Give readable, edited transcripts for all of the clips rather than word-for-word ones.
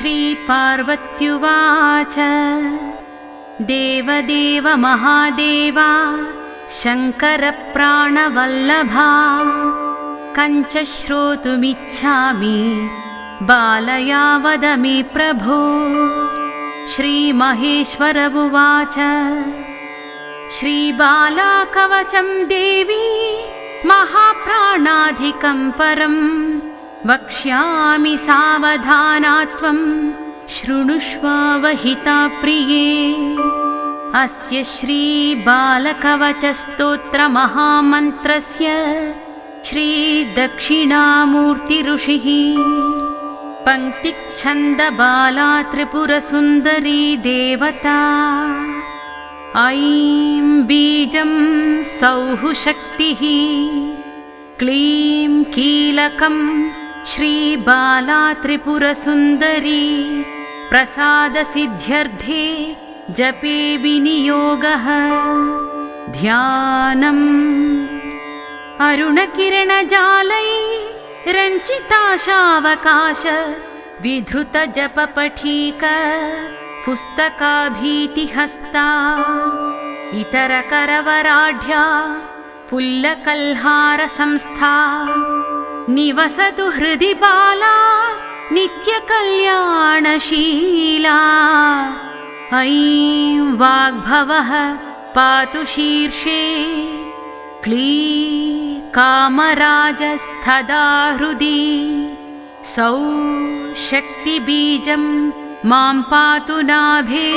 श्रीपार्वत्युवाच देवदेव महादेवा शङ्करप्राणवल्लभा कञ्च श्रोतुमिच्छामि बालया वद मे प्रभो। श्रीमहेश्वर उवाच श्रीबाला कवचं देवी महाप्राणाधिकं परं वक्ष्यामि सावधानात्वं शृणुष्वावहिता प्रिये। अस्य श्रीबालकवचस्तोत्रमहामन्त्रस्य श्रीदक्षिणामूर्तिऋषिः पङ्क्तिच्छन्दबाला त्रिपुरसुन्दरी देवता। ऐं बीजं सौः शक्तिः क्लीं कीलकं श्रीबाला त्रिपुरसुन्दरी प्रसादसिद्ध्यर्थे जपे विनियोगः। ध्यानम् अरुणकिरणजालै रञ्चिताशावकाश विधृतजपपठीक पुस्तकाभीतिहस्ता इतरकरवराढ्या पुल्लकल्हारसंस्था निवसतु हृदि बाला नित्यकल्याणशीला। ऐं वाग्भवः पातु शीर्षे क्लीं कामराजस्तदा हृदि। सौः शक्तिबीजं मां पातु नाभे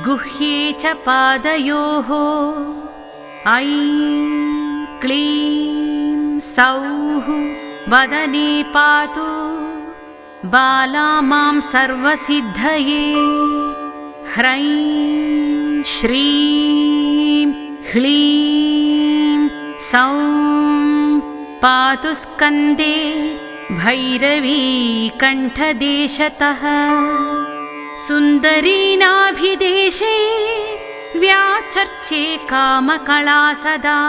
गुह्ये च पादयोः। ऐं क्लीं सौः वदने पातु बाला मां सर्वसिद्धये। ह्रैं श्रीं ह्लीं सौं पातु स्कन्दे भैरवी कण्ठदेशतः। सुन्दरी नाभिदेशे व्याचर्चे कामकला सदा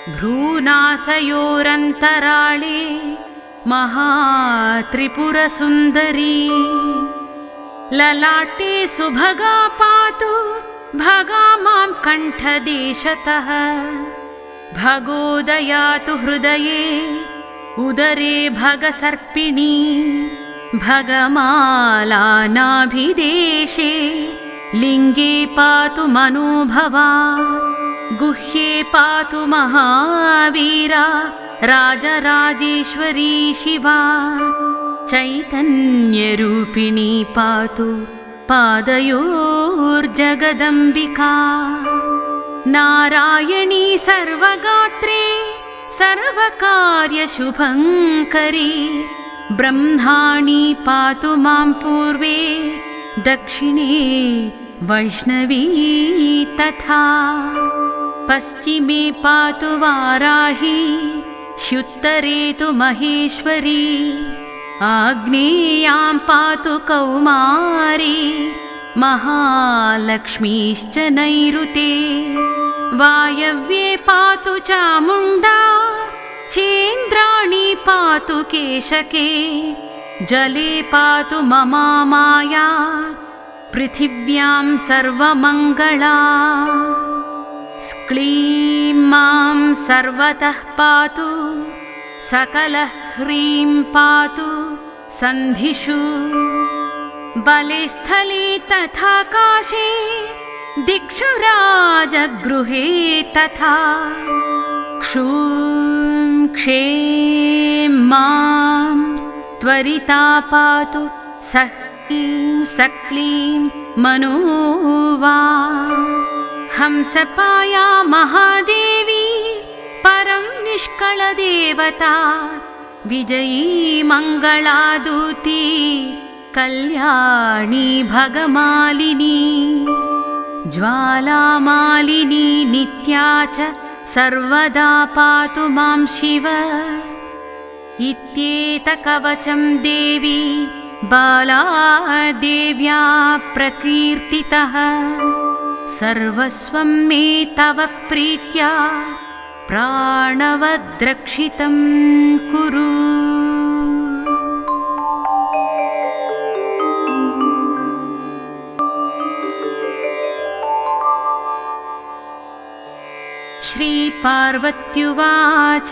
भ्रूनासयोरन्तराळे महात्रिपुरसुन्दरी। ललाटे सुभगा पातु भगा मां कण्ठदेशतः। भगोदयातु हृदये उदरे भगसर्पिणी। भगमाला नाभिदेशे लिङ्गे पातु मनोभवा। गुह्ये पातु महावीरा राजराजेश्वरी शिवा। चैतन्यरूपिणी पातु पादयोर्जगदम्बिका। नारायणी सर्वगात्रे सर्वकार्यशुभङ्करी। ब्रह्माणी पातु मां पूर्वे दक्षिणे वैष्णवी तथा। पश्चिमे पातु वाराही ह्युत्तरे तु महेश्वरी। आग्नेयां पातु कौमारी महालक्ष्मीश्च नैऋते। वायव्ये पातु चामुण्डा चेन्द्राणी पातु केशके। जले पातु ममा माया पृथिव्यां सर्वमङ्गला। क्लीं मां सर्वतः पातु सकलः ह्रीं पातु सन्धिषु। बले स्थले तथाकाशे दिक्षु राजगृहे तथा। क्षूं क्षें मां त्वरिता पातु सह्रीं सक्लीं मनोवा। हंसपाया महादेवी परं निष्कळदेवता। विजयी मङ्गलादूती कल्याणी भगमालिनी। ज्वालामालिनी नित्या च सर्वदा पातु मां शिव। इत्येतकवचं देवी बाला देव्या प्रकीर्तितः। सर्वस्वं मे तव प्रीत्या प्राणवद्रक्षितं कुरु। श्रीपार्वत्युवाच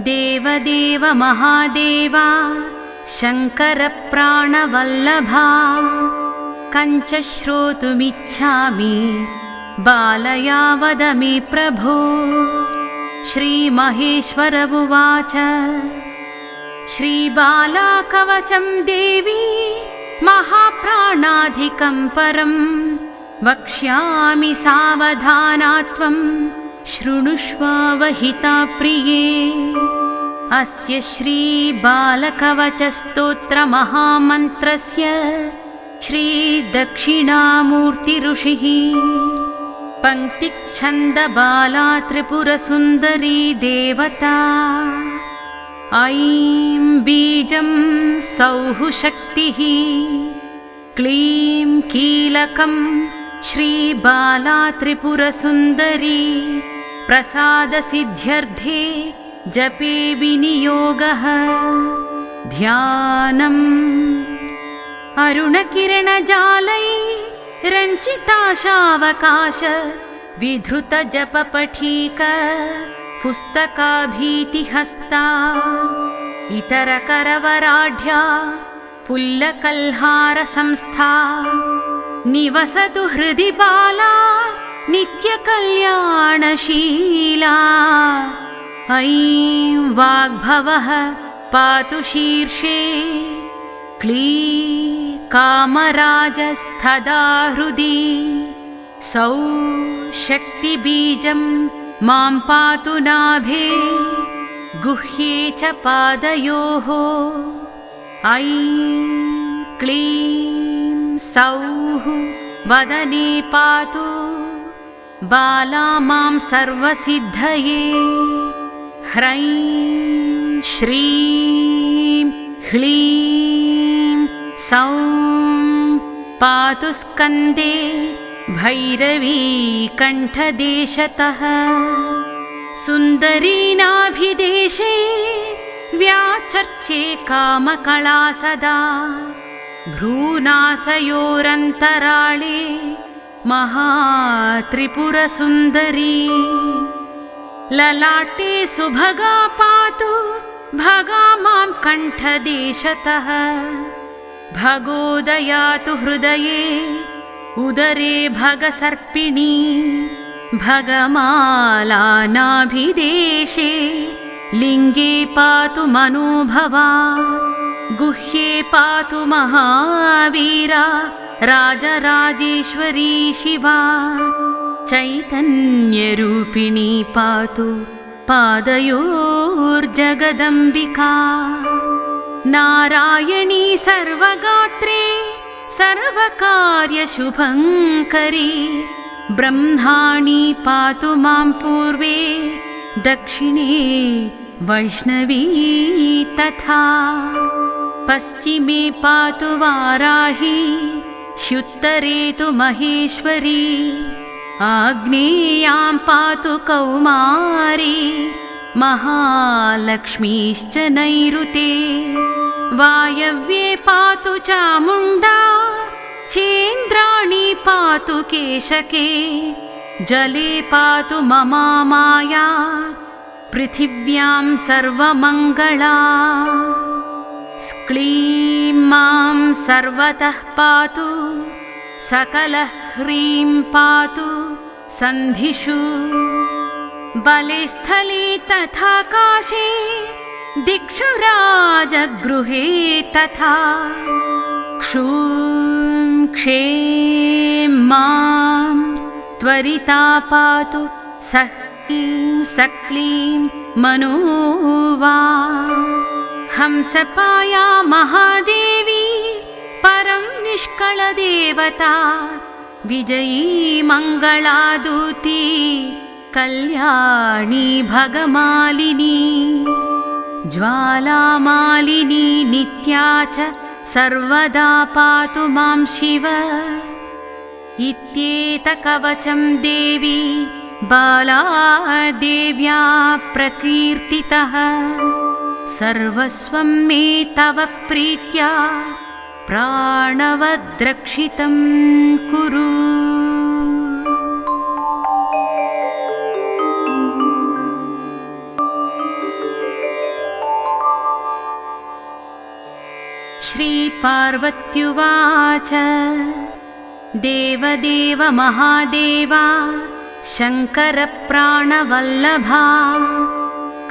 देवदेव महादेवा शङ्करप्राणवल्लभा कञ्च श्रोतुमिच्छामि बालया वद मे प्रभो। श्रीमहेश्वर उवाच श्रीबाला कवचं देवी महाप्राणाधिकं परं वक्ष्यामि सावधानात्वं शृणुष्वावहिता प्रिये। अस्य श्रीबालकवचस्तोत्रमहामन्त्रस्य श्रीदक्षिणामूर्तिऋषिः पङ्क्तिच्छन्दबाला त्रिपुरसुन्दरी देवता। ऐं बीजं सौः शक्तिः क्लीं कीलकं श्रीबाला त्रिपुरसुन्दरी प्रसादसिद्ध्यर्थे जपे विनियोगः। ध्यानम् अरुणकिरणजालैरञ्चिताशावकाश विधृतजपपठीक पुस्तकाभीतिहस्ता इतरकरवराढ्या पुल्लकल्हारसंस्था निवसतु हृदि बाला नित्यकल्याणशीला। ऐं वाग्भवः पातु शीर्षे क्लीं कामराजस्तदा हृदि। सौः शक्तिबीजं मां पातु नाभे गुह्ये च पादयोः। ऐं क्लीं सौः वदने पातु बाला मां सर्वसिद्धये। ह्रैं श्रीं ह्लीं सौं पातु स्कन्दे भैरवी कण्ठदेशतः। सुन्दरी नाभिदेशे व्याचर्चे कामकला सदा भ्रूनासयोरन्तराळे महात्रिपुरसुन्दरी। ललाटे सुभगा पातु भगा मां कण्ठदेशतः। भगोदयातु हृदये उदरे भगसर्पिणी। भगमाला नाभिदेशे लिङ्गे पातु मनोभवा। गुह्ये पातु महावीरा राजराजेश्वरी शिवा। चैतन्यरूपिणी पातु पादयोर्जगदम्बिका। नारायणी सर्वगात्रे सर्वकार्यशुभङ्करी। ब्रह्माणी पातु मां पूर्वे दक्षिणे वैष्णवी तथा। पश्चिमे पातु वाराही ह्युत्तरे तु महेश्वरी। आग्नेयां पातु कौमारी महालक्ष्मीश्च नैऋते। वायव्ये पातु चामुण्डा चेन्द्राणी पातु केशके। जले पातु ममा माया पृथिव्यां सर्वमङ्गला। क्लीं मां सर्वतः पातु सकलः ह्रीं पातु सन्धिषु। बले स्थले तथाकाशे दिक्षु राजगृहे तथा। क्षूं क्षें मां त्वरिता पातु सह्रीं सक्लीं मनोवा। हंसपाया महादेवी परं निष्कळदेवता। विजयी मङ्गलादूती कल्याणी भगमालिनी। ज्वालामालिनी नित्या च सर्वदा पातु मां शिव। इत्येतकवचं देवी बाला देव्या प्रकीर्तितः। सर्वस्वं मे तव प्रीत्या प्राणवद्रक्षितं कुरु। श्रीपार्वत्युवाच देवदेव महादेवा शङ्करप्राणवल्लभा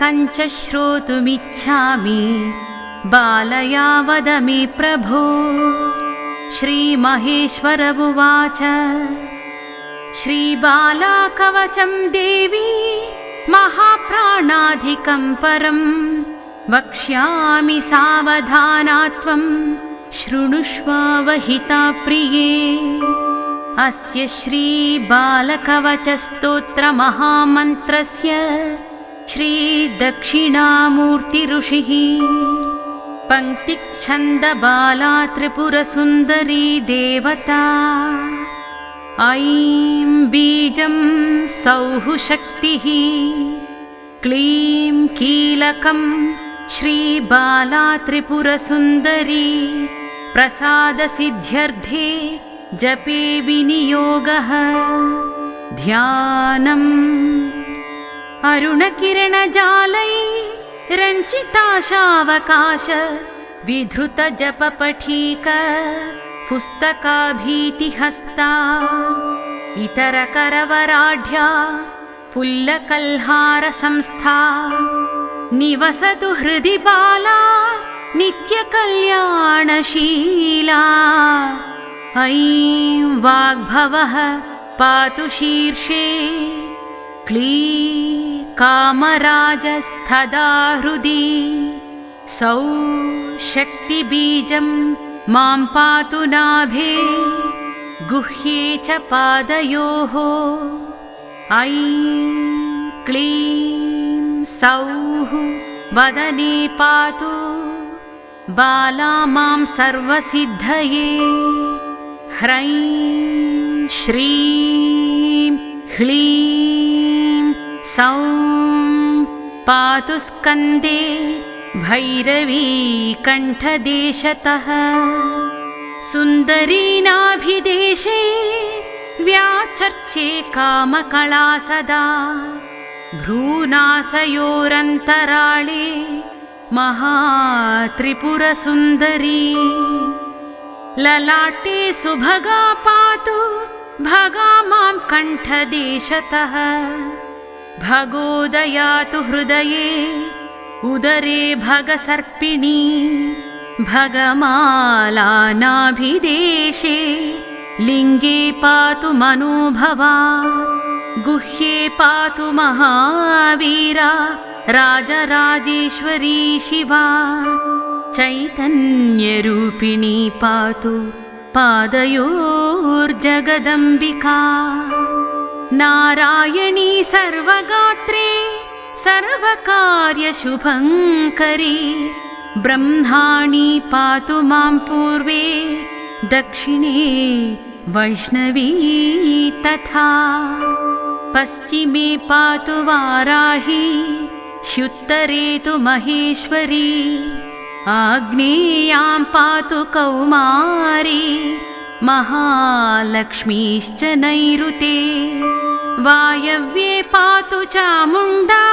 कञ्च श्रोतुमिच्छामि बालया वद मे प्रभो। श्रीमहेश्वर उवाच श्रीबाला कवचं देवी महाप्राणाधिकं परं वक्ष्यामि सावधानात्वं शृणुष्वावहिता प्रिये। अस्य श्रीबालकवचस्तोत्रमहामन्त्रस्य श्रीदक्षिणामूर्तिऋषिः पङ्क्तिच्छन्दबाला त्रिपुरसुन्दरी देवता। ऐं बीजं सौः शक्तिः क्लीं कीलकं श्रीबाला त्रिपुरसुन्दरी प्रसादसिद्ध्यर्थे जपे विनियोगः। ध्यानम् अरुणकिरणजालै रञ्चिताशावकाश विधृतजपपठीक पुस्तकाभीतिहस्ता इतरकरवराढ्या पुल्लकल्हारसंस्था निवसतु हृदि बाला नित्यकल्याणशीला। ऐं वाग्भवः पातु शीर्षे क्लीं कामराजस्तदा हृदि सौः शक्तिबीजं मां पातु नाभे गुह्ये च पादयोः। ऐं क्लीं सौः वदने पातु बाला मां सर्वसिद्धये। ह्रैं श्रीं ह्लीं सौं पातु स्कन्दे भैरवी कण्ठदेशतः। सुन्दरी नाभिदेशे व्याचर्चे कामकला सदा भ्रूनासयोरन्तराळे महात्रिपुरसुन्दरी। ललाटे सुभगा पातु भगा मां कण्ठदेशतः। भगोदयातु हृदये उदरे भगसर्पिणी। भगमाला नाभिदेशे लिङ्गे पातु मनोभवा। गुह्ये पातु महावीरा राजराजेश्वरी शिवा। चैतन्यरूपिणी पातु पादयोर्जगदम्बिका। नारायणी सर्वगात्रे सर्वकार्यशुभङ्करी। ब्रह्माणी पातु मां पूर्वे दक्षिणे वैष्णवी तथा। पश्चिमे पातु वाराही ह्युत्तरे तु महेश्वरी। आग्नेयां पातु कौमारी महालक्ष्मीश्च नैऋते। वायव्ये पातु चामुण्डा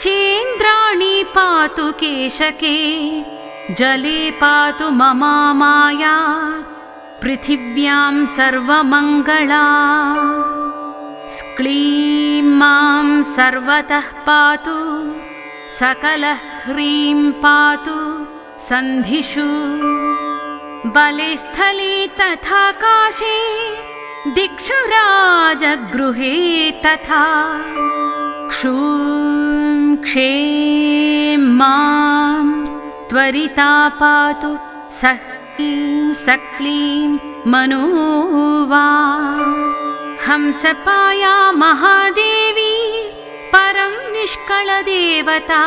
चेन्द्राणी पातु केशके। जले पातु ममा माया पृथिव्यां सर्वमङ्गला। क्लीं मां सर्वतः पातु सकलः ह्रीं पातु सन्धिषु। बले स्थले तथाकाशे दिक्षु राजगृहे तथा। क्षूं क्षें मां त्वरिता पातु सह्रीं सक्लीं मनोवा। हंसपाया महादेवी परं निष्कळदेवता।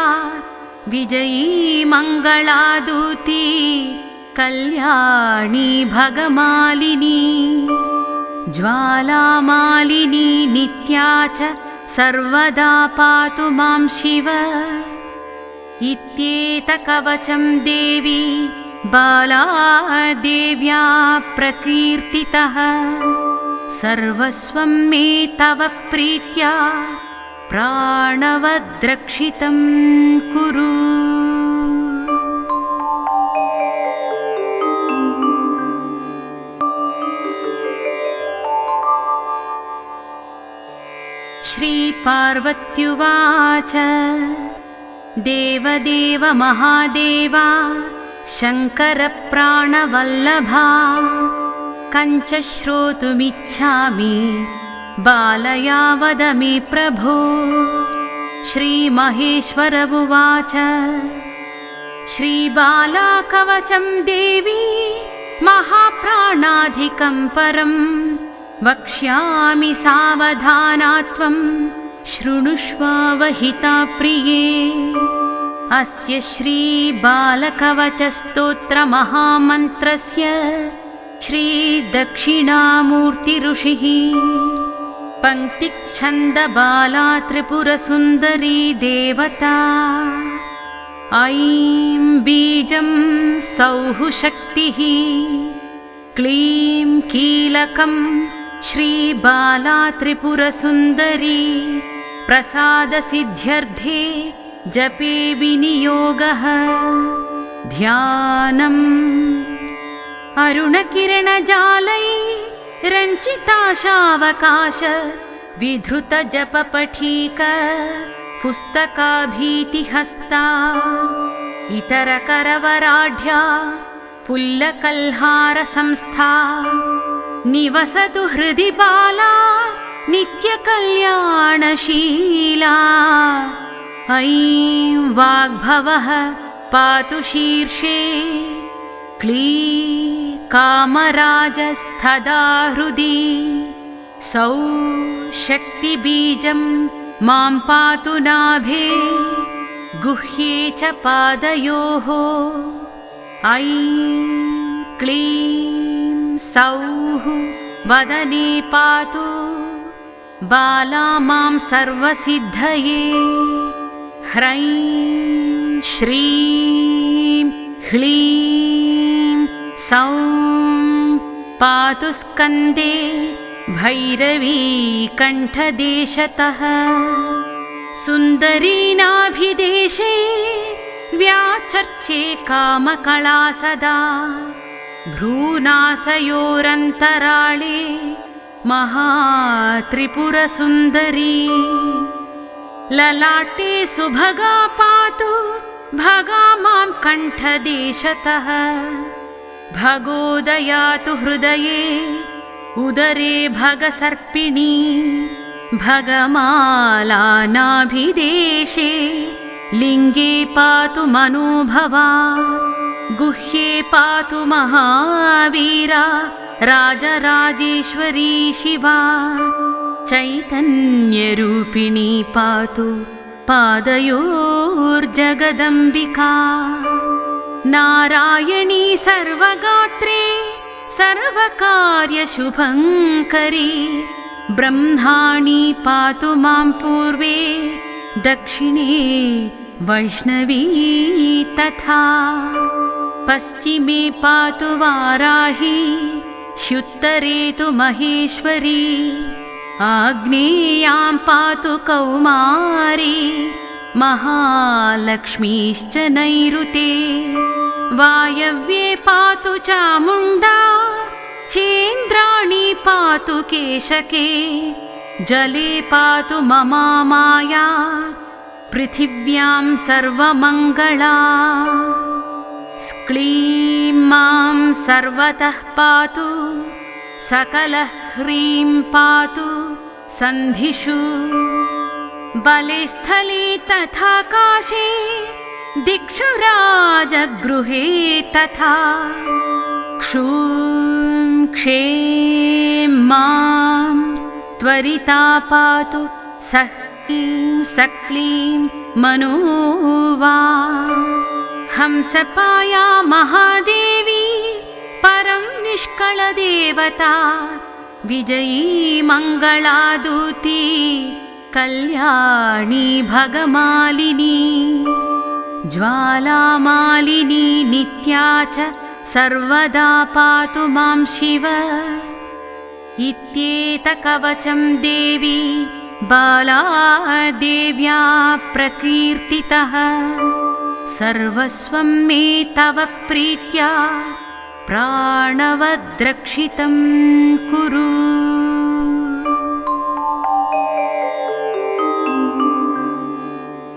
विजयी मङ्गलादूती कल्याणी भगमालिनी। ज्वालामालिनी नित्या च सर्वदा पातु मां शिव। इत्येतकवचं देवी बाला देव्या प्रकीर्तितः। सर्वस्वं मे तव प्रीत्या प्राणवद्रक्षितं कुरु। श्रीपार्वत्युवाच देवदेव महादेवा शङ्करप्राणवल्लभा कञ्च श्रोतुमिच्छामि बालया वद मे प्रभो। श्रीमहेश्वर उवाच श्रीबाला कवचं देवी महाप्राणाधिकं परं वक्ष्यामि सावधानात्वं शृणुष्वावहिता प्रिये। अस्य श्रीबालकवचस्तोत्रमहामन्त्रस्य श्रीदक्षिणामूर्तिऋषिः पङ्क्तिच्छन्दबाला त्रिपुरसुन्दरी देवता। ऐं बीजं सौः शक्तिः क्लीं कीलकं श्रीबाला त्रिपुरसुन्दरी प्रसादसिद्ध्यर्थे जपे विनियोगः। ध्यानम् अरुणकिरणजालै रञ्चिताशावकाश विधृतजपपठीक पुस्तकाभीतिहस्ता इतरकरवराढ्या पुल्लकल्हारसंस्था निवसतु हृदि बाला नित्यकल्याणशीला। ऐं वाग्भवः पातु शीर्षे क्लीं कामराजस्तदा हृदि। सौः शक्तिबीजं मां पातु नाभे गुह्ये च पादयोः। ऐं क्लीं सौः वदने पातु बाला मां सर्वसिद्धये। ह्रैं श्रीं ह्लीं सौं पातु स्कन्दे भैरवी कण्ठदेशतः। सुन्दरी नाभिदेशे व्याचर्चे कामकला सदा। भ्रूनासयोरन्तराळे महात्रिपुरसुन्दरी। ललाटे सुभगा पातु भगा मां कण्ठदेशतः। भगोदयातु हृदये उदरे भगसर्पिणी। भगमाला नाभिदेशे लिङ्गे पातु मनोभवा। गुह्ये पातु महावीरा राजराजेश्वरी शिवा। चैतन्यरूपिणी पातु पादयोर्जगदम्बिका। नारायणी सर्वगात्रे सर्वकार्यशुभङ्करी। ब्रह्माणी पातु मां पूर्वे दक्षिणे वैष्णवी तथा। पश्चिमे पातु वाराही ह्युत्तरे तु महेश्वरी। आग्नेयां पातु कौमारी महालक्ष्मीश्च नैऋते। वायव्ये पातु चामुण्डा चेन्द्राणी पातु केशके। जले पातु ममा माया पृथिव्यां सर्वमङ्गला। क्लीं मां सर्वतः पातु सकलः ह्रीं पातु सन्धिषु। बले स्थले तथाकाशे दिक्षु राजगृहे तथा। क्षूं क्षें मां त्वरिता पातु सक्लीं सक्लीं मनोवा। हंसपाया महादेवी परं निष्कळदेवता। विजयी मङ्गलादूती कल्याणी भगमालिनी। ज्वालामालिनी नित्या च सर्वदा पातु मां शिव। इत्येतकवचं देवी बाला देव्या प्रकीर्तितः। सर्वस्वं मे तव प्रीत्या प्राणवद्रक्षितं कुरु।